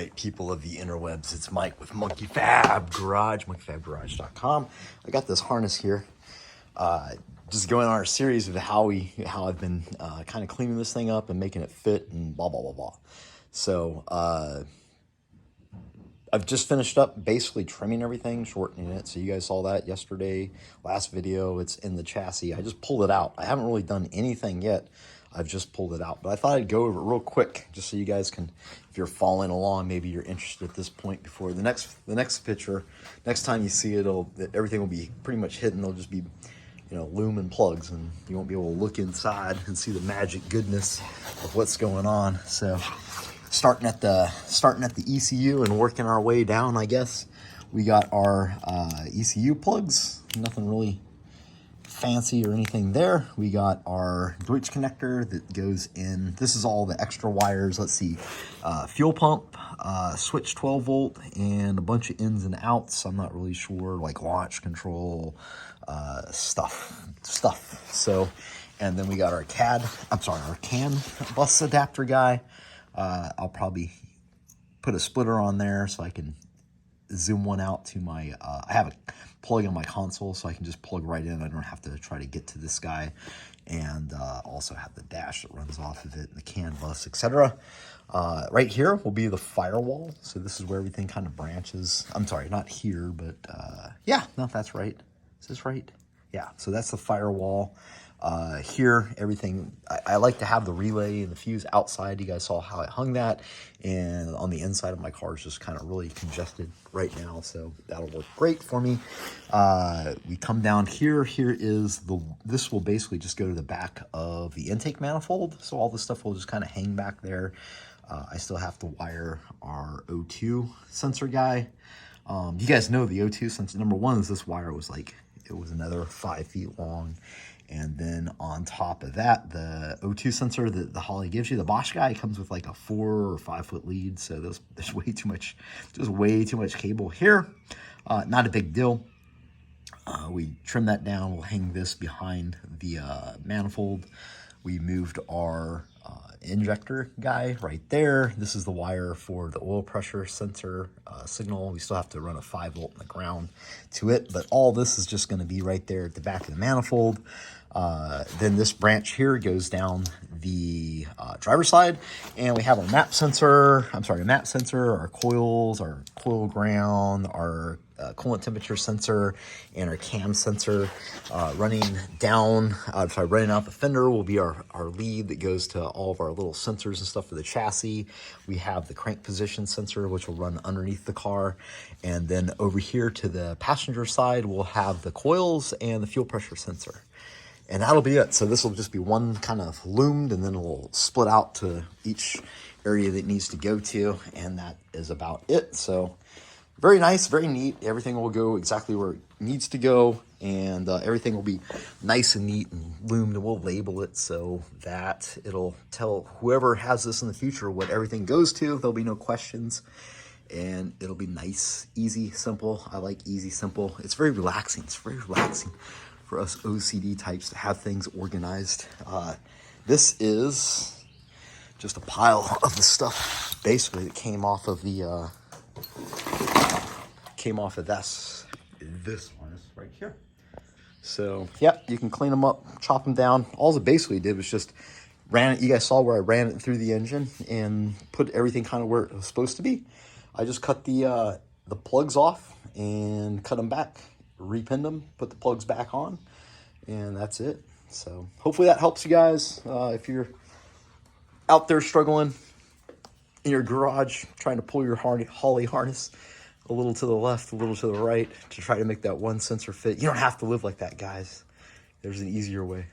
right, people of the interwebs, it's Mike with Monkey Fab Garage, monkeyfabgarage.com. I got this harness here. Just going on our series of how I've been kind of cleaning this thing up and making it fit and blah, blah, blah, blah. So I've just finished up basically trimming everything, shortening it. So you guys saw that yesterday, last video. It's in the chassis. I just pulled it out. I haven't really done anything yet. I've just pulled it out, but I thought I'd go over it real quick just so you guys can, if you're following along, maybe you're interested at this point before the next picture. Next time you see it, everything will be pretty much hidden. There'll just be, you know, loom and plugs, and you won't be able to look inside and see the magic goodness of what's going on. So starting at the ECU and working our way down, I guess. We got our ECU plugs, nothing really fancy or anything there. We got our Deutsch connector that goes in. This is all the extra wires. Let's see, fuel pump, switch 12 volt, and a bunch of ins and outs. I'm not really sure, like launch control stuff. So, and then we got our our CAN bus adapter guy. I'll probably put a splitter on there so I can zoom one out to my, I have a plug on my console, so I can just plug right in. I don't have to try to get to this guy. And also have the dash that runs off of it, and the CAN bus, etc. Right here will be the firewall. So this is where everything kind of branches. I'm sorry, not here, but yeah, no, that's right. Is this right? Yeah, so that's the firewall. Here, everything, I like to have the relay and the fuse outside. You guys saw how I hung that, and on the inside of my car is just kind of really congested right now, so that'll work great for me. We come down here. This will basically just go to the back of the intake manifold, so all this stuff will just kind of hang back there. I still have to wire our O2 sensor guy. You guys know the O2 sensor. Number one is this wire was like, it was another 5 feet long. And then on top of that, the O2 sensor that the Holley gives you, the Bosch guy, comes with like a 4 or 5 foot lead. So there's way too much cable here. Not a big deal. We trim that down. We'll hang this behind the manifold. We moved our injector guy right there. This is the wire for the oil pressure sensor signal. We still have to run a 5 volt in the ground to it, but all this is just going to be right there at the back of the manifold. Then this branch here goes down the driver's side, and we have our map sensor, our coils, our coil ground, our coolant temperature sensor, and our cam sensor. Running out the fender will be our lead that goes to all of our little sensors and stuff for the chassis. We have the crank position sensor, which will run underneath the car. And then over here to the passenger side, we'll have the coils and the fuel pressure sensor. And that'll be it. So this will just be one kind of loomed, and then it'll split out to each area that it needs to go to. And that is about it. So very nice, very neat. Everything will go exactly where it needs to go, and everything will be nice and neat and loomed, and we'll label it so that it'll tell whoever has this in the future what everything goes to. There'll be no questions, and it'll be nice, easy, simple. I like easy, simple. It's very relaxing. It's very relaxing for us OCD types to have things organized. This is just a pile of the stuff basically that came off of the this one is right here. So yeah, you can clean them up, chop them down. All it basically did was just ran it. You guys saw where I ran it through the engine and put everything kind of where it was supposed to be. I just cut the plugs off and cut them back, repinned them, put the plugs back on, and that's it. So hopefully that helps you guys. If you're out there struggling in your garage trying to pull your Holley harness a little to the left, a little to the right to try to make that one sensor fit. You don't have to live like that, guys. There's an easier way.